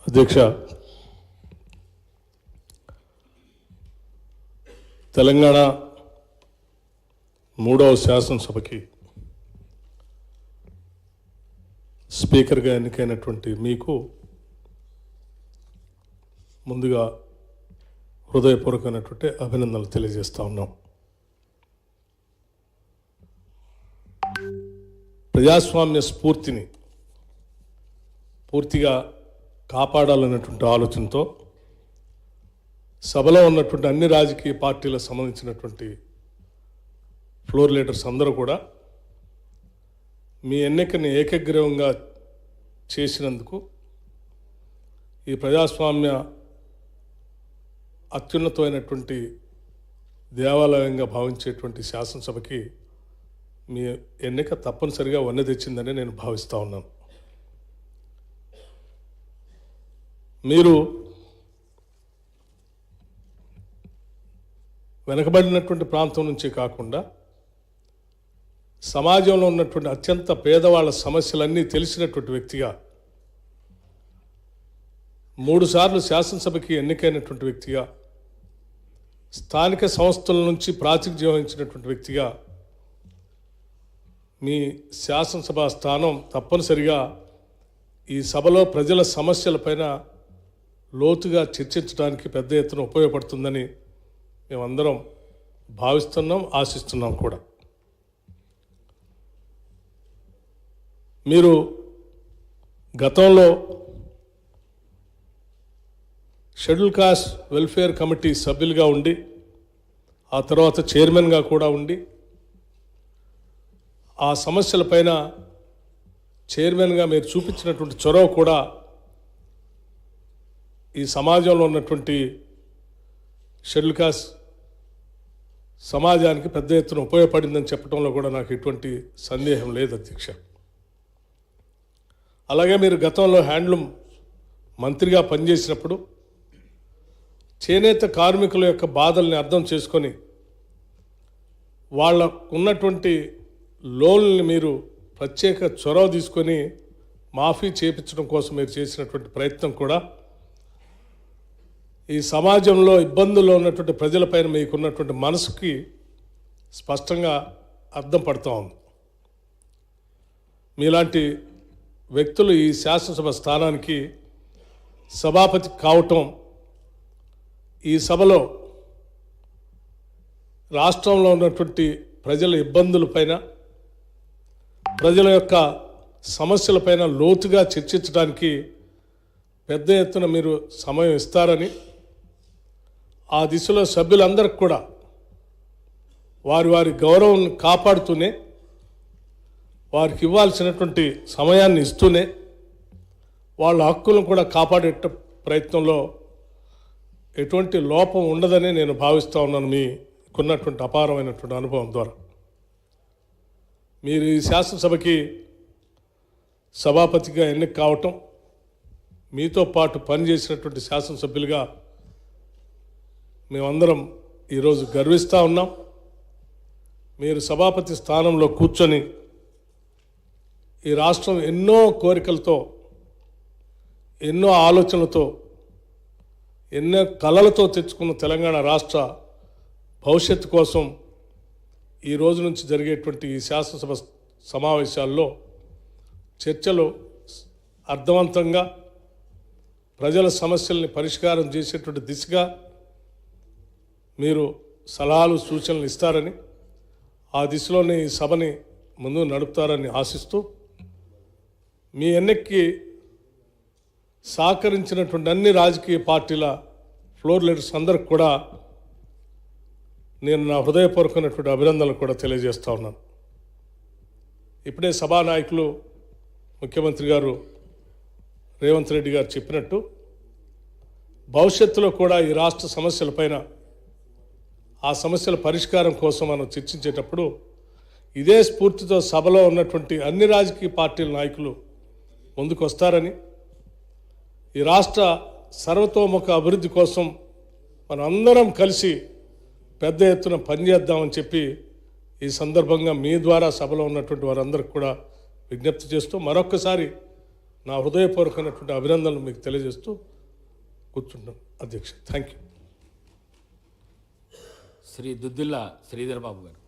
అధ్యక్ష, తెలంగాణ 3వ శాసనసభకి స్పీకర్గా ఎన్నికైనటువంటి మీకు ముందుగా హృదయపూర్వకమైనటువంటి అభినందనలు తెలియజేస్తా ఉన్నాం. ప్రజాస్వామ్య స్ఫూర్తిని పూర్తిగా కాపాడాలన్నటువంటి ఆలోచనతో సభలో ఉన్నటువంటి అన్ని రాజకీయ పార్టీలకు సంబంధించినటువంటి ఫ్లోర్ లీడర్స్ అందరూ కూడా మీ ఎన్నికని ఏకగ్రీవంగా చేసినందుకు ఈ ప్రజాస్వామ్య అత్యున్నతమైనటువంటి దేవాలయంగా భావించేటువంటి శాసనసభకి మీ ఎన్నిక తప్పనిసరిగా వన్నె తెచ్చిందని నేను భావిస్తూ ఉన్నాను. మీరు వెనకబడినటువంటి ప్రాంతం నుంచి కాకుండా సమాజంలో ఉన్నటువంటి అత్యంత పేదవాళ్ళ సమస్యలన్నీ తెలిసినటువంటి వ్యక్తిగా 3 సార్లు శాసనసభకి ఎన్నికైనటువంటి వ్యక్తిగా స్థానిక సంస్థల నుంచి ప్రాతినిధ్యం వహించినటువంటి వ్యక్తిగా మీ శాసనసభ స్థానం తప్పనిసరిగా ఈ సభలో ప్రజల సమస్యలపైన లోతుగా చర్చించడానికి పెద్ద ఎత్తున ఉపయోగపడుతుందని మేమందరం భావిస్తున్నాం, ఆశిస్తున్నాం కూడా. మీరు గతంలో షెడ్యూల్ కాస్ట్ వెల్ఫేర్ కమిటీ సభ్యులుగా ఉండి ఆ తర్వాత చైర్మన్గా కూడా ఉండి ఆ సమస్యలపైన చైర్మన్గా మీరు చూపించినటువంటి చొరవ కూడా ఈ సమాజంలో ఉన్నటువంటి షెడ్యూల్ కాస్ట్ సమాజానికి పెద్ద ఎత్తున ఉపయోగపడిందని చెప్పడంలో కూడా నాకు ఎటువంటి సందేహం లేదు అధ్యక్ష. అలాగే మీరు గతంలో హ్యాండ్లూమ్ మంత్రిగా పనిచేసినప్పుడు చేనేత కార్మికుల యొక్క బాధల్ని అర్థం చేసుకొని వాళ్ళకు ఉన్నటువంటి లోన్లని మీరు ప్రత్యేక చొరవ తీసుకొని మాఫీ చేయించడం కోసం మీరు చేసినటువంటి ప్రయత్నం కూడా ఈ సమాజంలో ఇబ్బందుల్లో ఉన్నటువంటి ప్రజలపైన మీకున్నటువంటి మనసుకి స్పష్టంగా అర్థం పడుతూ ఉంది. మీలాంటి వ్యక్తులు ఈ శాసనసభ స్థానానికి సభాపతి కావటం ఈ సభలో రాష్ట్రంలో ఉన్నటువంటి ప్రజల ఇబ్బందులపైన ప్రజల యొక్క సమస్యలపైన లోతుగా చర్చించడానికి పెద్ద ఎత్తున మీరు సమయం ఇస్తారని, ఆ దిశలో సభ్యులందరికీ కూడా వారి వారి గౌరవం కాపాడుతూనే వారికి ఇవ్వాల్సినటువంటి సమయాన్ని ఇస్తూనే వాళ్ళ హక్కులను కూడా కాపాడే ప్రయత్నంలో ఎటువంటి లోపం ఉండదని నేను భావిస్తూ ఉన్నాను. మీకున్నటువంటి అపారమైనటువంటి అనుభవం ద్వారా మీరు ఈ శాసనసభకి సభాపతిగా ఎన్నిక కావటం, మీతో పాటు పనిచేసినటువంటి శాసనసభ్యులుగా మేమందరం ఈరోజు గర్విస్తూ ఉన్నాం. మీరు సభాపతి స్థానంలో కూర్చొని ఈ రాష్ట్రం ఎన్నో కోరికలతో, ఎన్నో ఆలోచనలతో, ఎన్నో కలలతో తెచ్చుకున్న తెలంగాణ రాష్ట్ర భవిష్యత్తు కోసం ఈ రోజు నుంచి జరిగేటువంటి ఈ శాసనసభ సమావేశాల్లో చర్చలు అర్థవంతంగా ప్రజల సమస్యల్ని పరిష్కారం చేసేటువంటి దిశగా మీరు సలహాలు సూచనలు ఇస్తారని, ఆ దిశలోనే ఈ సభని ముందు నడుపుతారని ఆశిస్తూ, మీ ఎన్నికకి సహకరించినటువంటి అన్ని రాజకీయ పార్టీల ఫ్లోర్ లీడర్స్ అందరికి కూడా నేను నా హృదయపూర్వకమైనటువంటి అభినందనలు కూడా తెలియజేస్తూ ఉన్నాను. ఇప్పుడే సభానాయకులు ముఖ్యమంత్రి గారు రేవంత్ రెడ్డి గారు చెప్పినట్టు భవిష్యత్తులో కూడా ఈ రాష్ట్ర సమస్యలపైన, ఆ సమస్యల పరిష్కారం కోసం మనం చర్చించేటప్పుడు ఇదే స్ఫూర్తితో సభలో ఉన్నటువంటి అన్ని రాజకీయ పార్టీల నాయకులు ముందుకు వస్తారని, ఈ రాష్ట్ర సర్వతోముఖ అభివృద్ధి కోసం మనం అందరం కలిసి పెద్ద ఎత్తున పనిచేద్దామని చెప్పి ఈ సందర్భంగా మీ ద్వారా సభలో ఉన్నటువంటి వారందరికీ కూడా విజ్ఞప్తి చేస్తూ మరొక్కసారి నా హృదయపూర్వకమైనటువంటి అభినందనలు మీకు తెలియజేస్తూ కూర్చుంటాను అధ్యక్ష. Thank you. శ్రీ దుద్దిల్ల శ్రీధర్ బాబు గారు.